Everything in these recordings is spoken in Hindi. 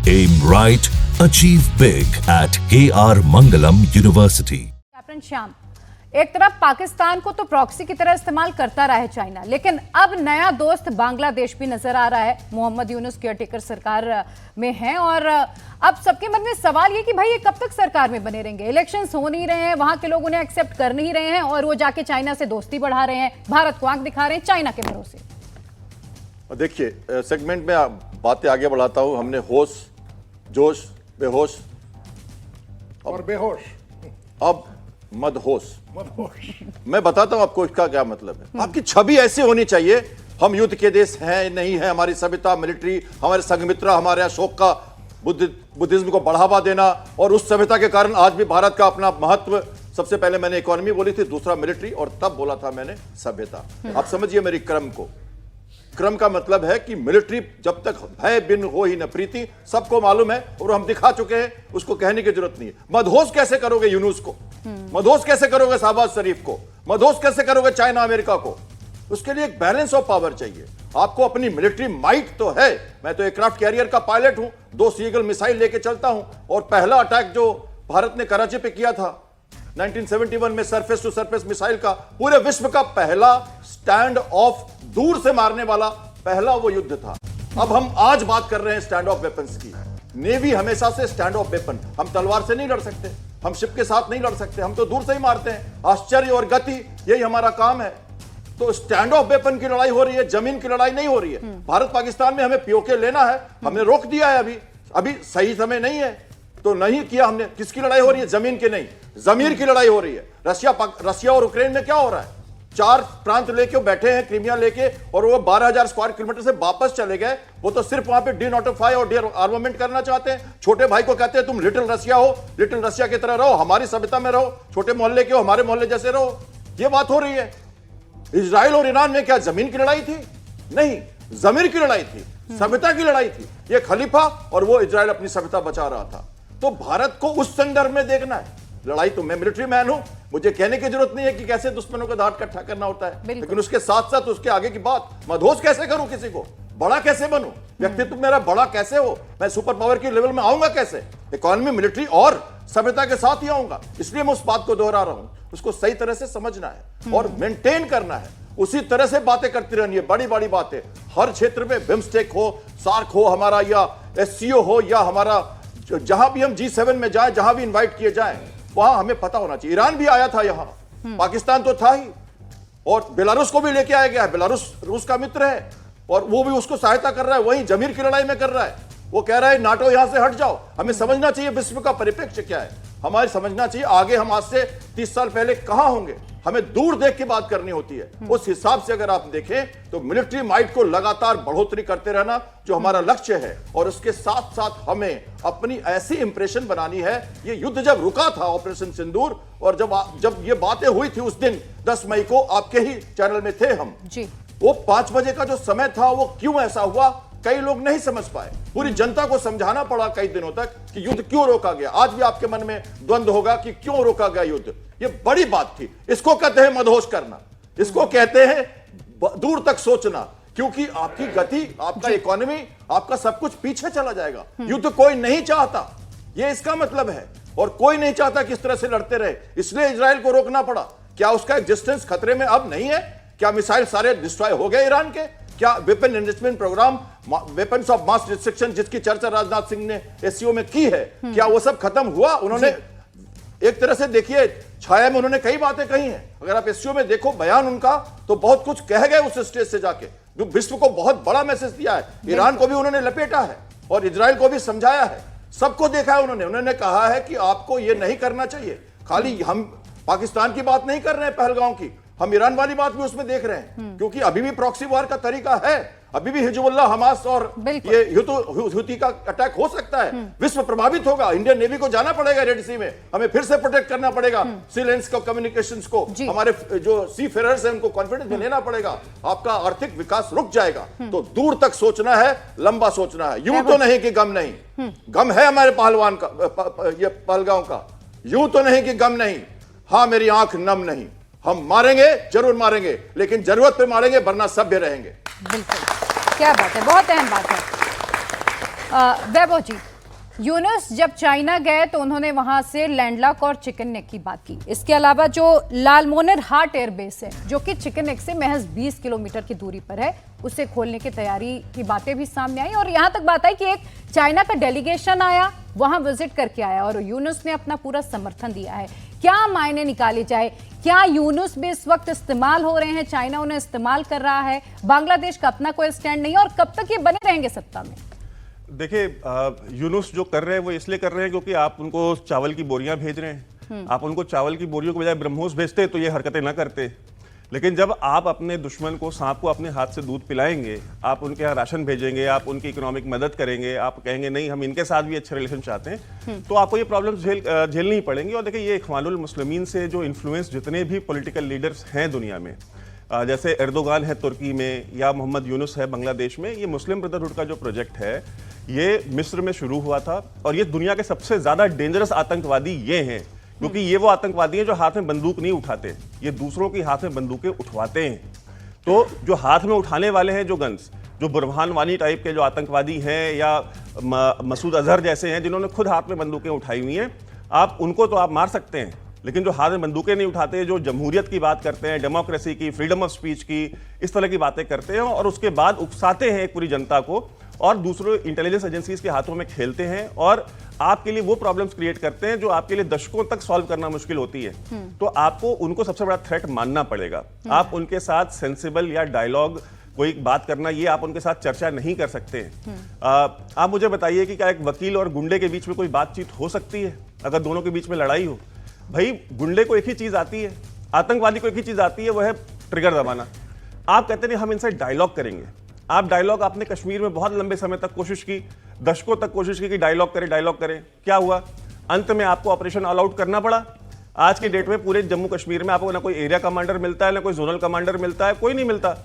Aim right, achieve big at KR Mangalam University. Captain Shyam, एक तरफ पाकिस्तान को तो प्रॉक्सी की तरह इस्तेमाल करता रहा है चाइना, लेकिन अब नया दोस्त बांग्लादेश भी नजर आ रहा है। मोहम्मद यूनुस केयरटेकर सरकार में हैं और अब सबके मन में सवाल ये कि भाई ये कब तक सरकार में बने रहेंगे। इलेक्शंस हो नहीं रहे हैं, वहां के लोग उन्हें एक्सेप्ट कर नहीं रहे हैं और वो जाके चाइना से दोस्ती बढ़ा रहे हैं, भारत को आंख दिखा रहे हैं चाइना के भरोसे। देखिए, सेगमेंट में बातें आगे बढ़ाता हूं। हमने होश, जोश, बेहोश और बेहोश, अब मदहोश। मैं बताता हूं आपको इसका क्या मतलब है। आपकी छवि ऐसी होनी चाहिए, हम युद्ध के देश हैं नहीं है, हमारी सभ्यता, मिलिट्री, हमारे संघमित्रा, हमारे अशोक का बुद्धिज्म को बढ़ावा देना, और उस सभ्यता के कारण आज भी भारत का अपना महत्व। सबसे पहले मैंने इकोनॉमी बोली थी, दूसरा मिलिट्री, और तब बोला था मैंने सभ्यता। आप समझिए मेरी क्रम को। क्रम का मतलब है कि मिलिट्री जब तक भय बिन हो ही न प्रीति, सबको मालूम है और हम दिखा चुके हैं, उसको कहने की जरूरत नहीं है। मदहोश कैसे करोगे यूनुस को, मदहोश कैसे करोगे शहबाज शरीफ को, मदहोश कैसे करोगे चाइना अमेरिका को? उसके लिए एक बैलेंस ऑफ पावर चाहिए। आपको अपनी मिलिट्री माइट तो है। मैं तो एयरक्राफ्ट कैरियर का पायलट हूं, 2 सीगल मिसाइल लेके चलता हूं, और पहला अटैक जो भारत ने कराची पे किया था 1971 में, सरफेस टू सरफेस मिसाइल का, पूरे विश्व का पहला स्टैंड ऑफ, दूर से मारने वाला पहला वो युद्ध था। अब हम आज बात कर रहे हैं स्टैंड ऑफ वेपन्स की। नेवी हमेशा से स्टैंड ऑफ वेपन, हम तलवार से नहीं लड़ सकते, हम शिप के साथ नहीं लड़ सकते, हम तो दूर से ही मारते हैं। आश्चर्य और गति, यही हमारा काम है। तो स्टैंड ऑफ वेपन की लड़ाई हो रही है, जमीन की लड़ाई नहीं हो रही है। भारत पाकिस्तान में हमें पीओके लेना है, हमने रोक दिया है। अभी सही समय नहीं है तो नहीं किया हमने। किसकी लड़ाई हो रही है? जमीन की नहीं, जमीर की लड़ाई हो रही है। रशिया और यूक्रेन में क्या हो रहा है? 4 प्रांत लेके बैठे हैं, क्रीमिया लेके, और वो 12,000 स्क्वायर किलोमीटर से वापस चले गए। वो तो सिर्फ वहां पे डिनोटिफाई और डिआर्मामेंट करना चाहते हैं। छोटे भाई को कहते हैं तुम लिटिल रशिया हो, लिटिल रशिया की तरह रहो, हमारी सभ्यता में रहो, छोटे मोहल्ले के हो, हमारे मोहल्ले जैसे रहो। ये बात हो रही है। इजराइल और ईरान में क्या जमीन की लड़ाई थी? नहीं, जमीर की लड़ाई थी, सभ्यता की लड़ाई थी। ये खलीफा और वो इजराइल अपनी सभ्यता बचा रहा था। तो भारत को उस संदर्भ में देखना है। लड़ाई तो, मैं मिलिट्री मैन हूं, मुझे कहने की जरूरत नहीं है कि कैसे दुश्मनों को दांत इकट्ठा करना होता है, लेकिन उसके साथ साथ उसके आगे की बात, मदहोश कैसे करूं किसी को, बड़ा कैसे बनूं, व्यक्तित्व मेरा बड़ा कैसे हो, मैं सुपर पावर के लेवल में आऊंगा कैसे, इकोनॉमी, मिलिट्री और सभ्यता के साथ ही आऊंगा। इसलिए मैं उस बात को दोहरा रहा हूं। उसको सही तरह से समझना है और मेंटेन करना है। उसी तरह से बातें करती रहनी है, बड़ी बड़ी बातें हर क्षेत्र में, बिम्स्टेक हो, सार्क हो हमारा, या एससीओ हो, या हमारा जहां भी हम G7 में जाएं, जहां भी इनवाइट किए जाएं, वहां हमें पता होना चाहिए। ईरान भी आया था यहां, पाकिस्तान तो था ही, और बेलारूस को भी लेके आया गया है। बेलारूस रूस का मित्र है और वो भी उसको सहायता कर रहा है, वहीं जमीर की लड़ाई में कर रहा है। वो कह रहा है नाटो यहां से हट जाओ। हमें समझना चाहिए विश्व का परिप्रेक्ष्य क्या है, हमारे समझना चाहिए आगे हम आज से 30 साल पहले कहां होंगे। हमें दूर देख के बात करनी होती है। उस हिसाब से अगर आप देखें तो मिलिट्री माइट को लगातार बढ़ोतरी करते रहना जो हमारा लक्ष्य है, और उसके साथ साथ हमें अपनी ऐसी इंप्रेशन बनानी है। ये युद्ध जब रुका था, ऑपरेशन सिंदूर, और जब ये बातें हुई थी उस दिन 10 मई को, आपके ही चैनल में थे हम जी। वो 5 बजे का जो समय था, वो क्यों ऐसा हुआ, कई लोग नहीं समझ पाए। पूरी जनता को समझाना पड़ा कई दिनों तक कि युद्ध क्यों रोका गया। आज भी आपके मन में द्वंद्व होगा कि क्यों रोका गया युद्ध। ये बड़ी बात थी। इसको कहते हैं मदहोश करना, इसको कहते हैं दूर तक सोचना, क्योंकि आपकी गति, आपका इकोनॉमी, आपका सब कुछ पीछे चला जाएगा। युद्ध कोई नहीं चाहता, ये इसका मतलब है, और कोई नहीं चाहता कि इस तरह से लड़ते रहे। इसलिए इजराइल को रोकना पड़ा। क्या उसका एग्जिस्टेंस खतरे में अब नहीं है? क्या मिसाइल सारे डिस्ट्रॉय हो गए ईरान के? क्या weapon investment program, weapons of mass destruction, जिसकी चर्चा राजनाथ सिंह ने एससीओ में की है, क्या वो सब खत्म हुआ? उन्होंने एक तरह से देखिए, छाया में उन्होंने कई बातें कही हैं। अगर आप एससीओ में देखो बयान उनका, तो बहुत कुछ कह गए उस स्टेज से जाके, जो विश्व को बहुत बड़ा मैसेज दिया है। ईरान को भी उन्होंने लपेटा है और इजराइल को भी समझाया है, सबको देखा है उन्होंने कहा है कि आपको ये नहीं करना चाहिए। खाली हम पाकिस्तान की बात नहीं कर रहे हैं, पहलगाम की, हम ईरान वाली बात भी उसमें देख रहे हैं, क्योंकि अभी भी प्रॉक्सी वार का तरीका है। अभी भी हिजबुल्लाह, हमास और ये हुती का अटैक हो सकता है। विश्व प्रभावित होगा। इंडियन नेवी को जाना पड़ेगा रेड सी में, हमें फिर से प्रोटेक्ट करना पड़ेगा सी लेंस को, कम्युनिकेशंस को, हमारे जो सी फेरर्स हैं उनको कॉन्फिडेंस में लेना पड़ेगा। आपका आर्थिक विकास रुक जाएगा। तो दूर तक सोचना है, लंबा सोचना है। यूं तो नहीं कि गम नहीं, गम है हमारे पहलवान का, ये पहलगांव का। यूं तो नहीं कि गम नहीं, हाँ मेरी आंख नम नहीं। हम मारेंगे, जरूर मारेंगे, लेकिन जरूरत पे मारेंगे, वरना सभ्य रहेंगे। बिल्कुल, क्या बात है, बहुत अहम बात है। वैभव जी, यूनुस जब चाइना गए तो उन्होंने वहां से लैंडलॉक और चिकन नेक की बात की। इसके अलावा जो लालमोनर हार्ट एयरबेस है, जो कि चिकन नेक से महज 20 किलोमीटर की दूरी पर है, उसे खोलने की तैयारी की बातें भी सामने आई। और यहां तक बात आई कि एक चाइना का डेलीगेशन आया, वहां विजिट करके आया और यूनुस ने अपना पूरा समर्थन दिया है। क्या मायने निकाले जाए? क्या यूनुस भी इस वक्त इस्तेमाल हो रहे हैं, चाइना उन्हें इस्तेमाल कर रहा है, बांग्लादेश का अपना कोई स्टैंड नहीं है, और कब तक ये बने रहेंगे सत्ता में? देखिए, यूनुस जो कर रहे हैं वो इसलिए कर रहे हैं क्योंकि आप उनको चावल की बोरियां भेज रहे हैं। आप उनको चावल की बोरियों के बजाय ब्रह्मोस भेजते तो ये हरकतें ना करते। लेकिन जब आप अपने दुश्मन को, सांप को अपने हाथ से दूध पिलाएंगे, आप उनके यहाँ राशन भेजेंगे, आप उनकी इकोनॉमिक मदद करेंगे, आप कहेंगे नहीं हम इनके साथ भी अच्छे रिलेशन चाहते हैं, तो आपको ये प्रॉब्लम झेलनी ही पड़ेंगी। और देखिए, ये इख्वानुल मुस्लिमीन से जो इन्फ्लुएंस जितने भी पॉलिटिकल लीडर्स हैं दुनिया में, जैसे एर्दोगान है तुर्की में या मोहम्मद यूनुस है बांग्लादेश में, ये मुस्लिम ब्रदरहुड का जो प्रोजेक्ट है ये मिस्र में शुरू हुआ था। और ये दुनिया के सबसे ज्यादा डेंजरस आतंकवादी ये हैं, क्योंकि ये वो आतंकवादी हैं जो हाथ में बंदूक नहीं उठाते, ये दूसरों की हाथ में बंदूकें उठवाते हैं। तो जो हाथ में उठाने वाले हैं, जो गन्स, जो बुरहान वानी टाइप के जो आतंकवादी हैं या मसूद अजहर जैसे हैं जिन्होंने खुद हाथ में बंदूकें उठाई हुई हैं, आप उनको तो आप मार सकते हैं, लेकिन जो हाथ में बंदूकें नहीं उठाते, जो जमहूरियत की बात करते हैं, डेमोक्रेसी की, फ्रीडम ऑफ स्पीच की, इस तरह की बातें करते हैं और उसके बाद उकसाते हैं एक पूरी जनता को और दूसरे इंटेलिजेंस एजेंसीज के हाथों में खेलते हैं और आपके लिए वो प्रॉब्लम्स क्रिएट करते हैं जो आपके लिए दशकों तक सॉल्व करना मुश्किल होती है। तो आपको उनको सबसे बड़ा थ्रेट मानना पड़ेगा। आप उनके साथ सेंसिबल या डायलॉग कोई बात करना, ये आप उनके साथ चर्चा नहीं कर सकते। आप मुझे बताइए कि क्या एक वकील और गुंडे के बीच में कोई बातचीत हो सकती है अगर दोनों के बीच में लड़ाई हो? भाई, गुंडे को एक ही चीज आती है, आतंकवादी को एक ही चीज आती है, वो है ट्रिगर दबाना। आप कहते हैं हम इनसे डायलॉग करेंगे। आप डायलॉग, आपने कश्मीर में बहुत लंबे समय तक कोशिश की, दशकों तक कोशिश की कि डायलॉग करें। क्या हुआ? अंत में आपको ऑपरेशन ऑल आउट करना पड़ा। आज के डेट में पूरे जम्मू कश्मीर में आपको ना कोई एरिया कमांडर मिलता है, ना कोई जोनल कमांडर मिलता है, कोई नहीं मिलता,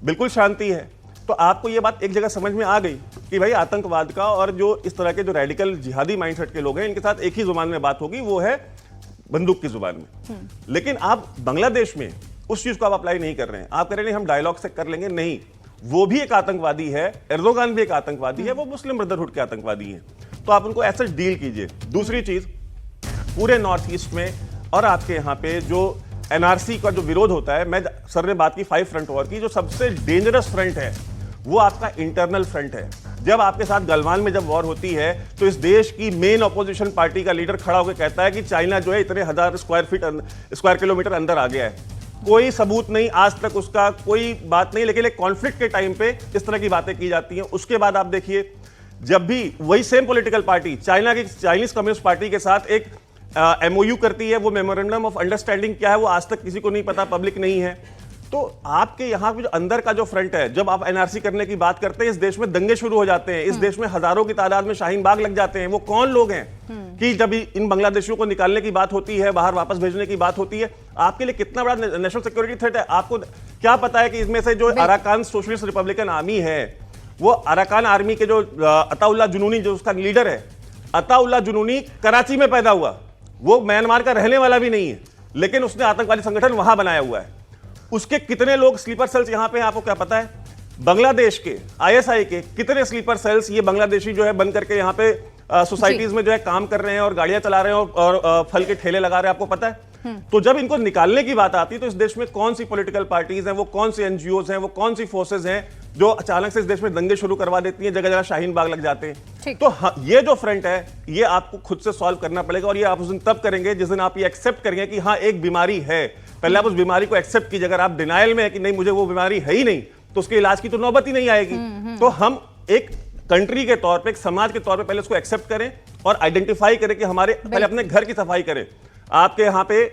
बिल्कुल शांति है। तो आपको यह बात एक जगह समझ में आ गई कि भाई आतंकवाद का और जो इस तरह के जो रेडिकल जिहादी माइंडसेट के लोग हैं, इनके साथ एक ही जुबान में बात होगी, वो है बंदूक की जुबान में। लेकिन आप बांग्लादेश में उस चीज को आप अप्लाई नहीं कर रहे हैं। आप कह रहे हैं हम डायलॉग से कर लेंगे, नहीं, वो भी एक आतंकवादी है, एर्दोगान भी एक आतंकवादी है, वो मुस्लिम ब्रदरहुड के आतंकवादी हैं। तो आप उनको ऐसे डील कीजिए। दूसरी चीज, पूरे नॉर्थ ईस्ट में और आपके यहाँ पे जो एनआरसी का जो विरोध होता है, मैं सर ने बात की 5 फ्रंट वॉर की, जो सबसे डेंजरस फ्रंट है वो आपका इंटरनल फ्रंट है। जब आपके साथ गलवान में जब वॉर होती है तो इस देश की मेन ऑपोजिशन पार्टी का लीडर खड़ा होकर कहता है कि चाइना जो है इतने 1000 स्क्वायर किलोमीटर अंदर आ गया है। कोई सबूत नहीं आज तक, उसका कोई बात नहीं, लेकिन एक कॉन्फ्लिक्ट के टाइम पे इस तरह की बातें की जाती हैं। उसके बाद आप देखिए, जब भी वही same political party Chinese communist party के साथ एक एमओयू करती है, वो मेमोरेंडम ऑफ अंडरस्टैंडिंग क्या है वो आज तक किसी को नहीं पता, पब्लिक नहीं है। तो आपके यहाँ पे जो अंदर का जो फ्रंट है, जब आप एनआरसी करने की बात करते हैं, इस देश में दंगे शुरू हो जाते हैं, इस देश में हजारों की तादाद में शाहीन बाग लग जाते हैं। वो कौन लोग हैं कि जब इन बांग्लादेशियों को निकालने की बात होती है, बाहर वापस भेजने की बात होती है, आपके लिए कितना बड़ा नेशनल सिक्योरिटी थ्रेट है? आपको क्या पता है कि इसमें से जो अराकान सोशलिस्ट रिपब्लिकन आर्मी है, वो अराकान आर्मी के जो अताउल्लाह जुनूनी जो उसका लीडर है, अताउल्लाह जुनूनी कराची में पैदा हुआ, वो म्यांमार का रहने वाला भी नहीं है, लेकिन उसने आतंकवादी संगठन वहां बनाया हुआ है। उसके कितने लोग स्लीपर सेल्स यहां पे, आपको क्या पता है? बांग्लादेश के आईएसआई के कितने स्लीपर सेल्स ये बांग्लादेशी जो है बन करके यहां पे सोसाइटीज में जो है काम कर रहे हैं और गाड़ियां चला रहे हैं और फल के ठेले लगा रहे हैं, आपको पता है? तो जब इनको निकालने की बात आती है तो इस देश में कौन सी पॉलिटिकल पार्टीज हैं, वो कौन सी एनजीओज हैं, वो कौन सी फोर्सेज हैं जो अचानक से इस देश में दंगे शुरू करवा देती हैं, जगह जगह शाहीन बाग लग जाते हैं। तो ये जो फ्रंट है, ये आपको खुद से सॉल्व करना पड़ेगा और ये आप उस दिन तब करेंगे जिस दिन आप ये एक्सेप्ट करेंगे कि हाँ एक बीमारी है। पहले आप उस बीमारी को एक्सेप्ट कीजिए। अगर आप डिनायल में है कि नहीं मुझे वो बीमारी है ही नहीं, तो उसके इलाज की तो नौबत ही नहीं आएगी। तो हम एक कंट्री के तौर पे, एक समाज के तौर पे पहले उसको एक्सेप्ट करें और आइडेंटिफाई करें कि हमारे पहले अपने घर की सफाई करें। आपके यहाँ पे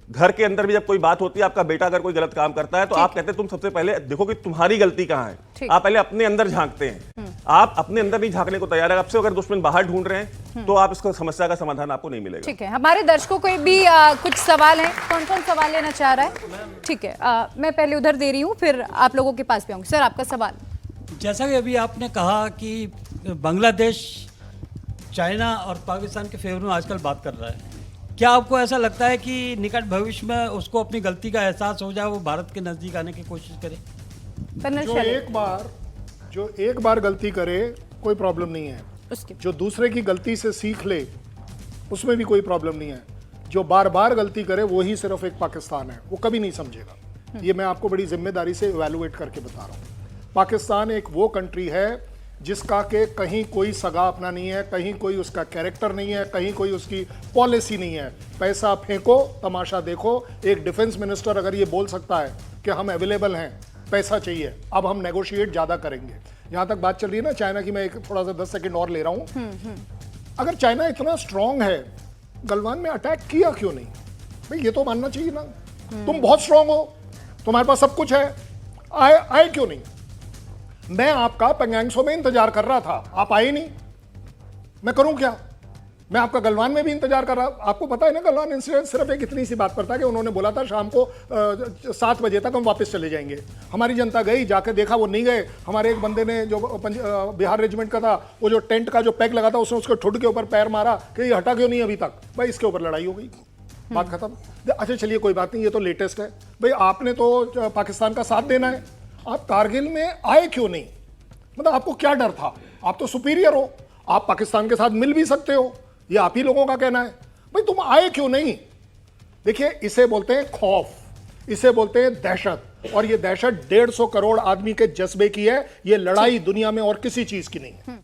घर के अंदर भी जब कोई बात होती है, आपका बेटा अगर कोई गलत काम करता है तो आप कहते हैं तुम सबसे पहले देखो कि तुम्हारी गलती कहां है। आप पहले अपने अंदर झांकते हैं। आप अपने अंदर नहीं झांकने को तैयार है, आपसे अगर दुश्मन बाहर ढूंढ रहे हैं तो आप इसको समस्या का समाधान आपको नहीं मिलेगा। ठीक है, हमारे दर्शकों को भी कुछ सवाल हैं। कौन कौन सवाल लेना चाह रहा है? ठीक है, मैं पहले उधर दे रही हूँ, फिर आप लोगों के पास भी आऊंगी। सर, आपका सवाल। जैसा कि अभी आपने कहा कि बांग्लादेश चाइना और पाकिस्तान के फेवर में आजकल बात कर रहा है, क्या आपको ऐसा लगता है कि निकट भविष्य में उसको अपनी गलती का एहसास हो जाए, वो भारत के नजदीक आने की कोशिश करे? जो एक बार गलती करे कोई प्रॉब्लम नहीं है। उसके जो दूसरे की गलती से सीख ले उसमें भी कोई प्रॉब्लम नहीं है। जो बार बार गलती करे वो ही सिर्फ एक पाकिस्तान है, वो कभी नहीं समझेगा। ये मैं आपको बड़ी जिम्मेदारी से इवैल्यूएट करके बता रहा हूँ। पाकिस्तान एक वो कंट्री है जिसका के कहीं कोई सगा अपना नहीं है, कहीं कोई उसका कैरेक्टर नहीं है, कहीं कोई उसकी पॉलिसी नहीं है। पैसा फेंको, तमाशा देखो। एक डिफेंस मिनिस्टर अगर ये बोल सकता है कि हम अवेलेबल हैं, पैसा चाहिए, अब हम नेगोशिएट ज़्यादा करेंगे। यहाँ तक बात चल रही है ना चाइना की, मैं एक थोड़ा सा 10 सेकंड और ले रहा हूँ। अगर चाइना इतना स्ट्रांग है, गलवान में अटैक किया क्यों नहीं? भाई ये तो मानना चाहिए ना, तुम बहुत स्ट्रांग हो, तुम्हारे पास सब कुछ है, आए क्यों नहीं? मैं आपका पेंगैंगसो में इंतजार कर रहा था, आप आए नहीं, मैं करूं क्या? मैं आपका गलवान में भी इंतजार कर रहा। आपको पता है ना गलवान इंसिडेंट सिर्फ एक इतनी सी बात पर था कि उन्होंने बोला था शाम को 7 बजे तक हम वापस चले जाएंगे। हमारी जनता गई, जाके देखा वो नहीं गए। हमारे एक बंदे ने जो बिहार रेजिमेंट का था, वो जो टेंट का जो पैक लगा था, उसने उसके ठुड के ऊपर पैर मारा कि ये हटा क्यों नहीं अभी तक। भाई इसके ऊपर लड़ाई हो गई, बात खत्म। अच्छा चलिए कोई बात नहीं, ये तो लेटेस्ट है। भाई आपने तो पाकिस्तान का साथ देना है, आप कारगिल में आए क्यों नहीं? मतलब आपको क्या डर था? आप तो सुपीरियर हो, आप पाकिस्तान के साथ मिल भी सकते हो, ये आप ही लोगों का कहना है। भाई तुम आए क्यों नहीं? देखिए इसे बोलते हैं खौफ, इसे बोलते हैं दहशत, और ये दहशत 150 करोड़ आदमी के जज्बे की है। ये लड़ाई दुनिया में और किसी चीज की नहीं है।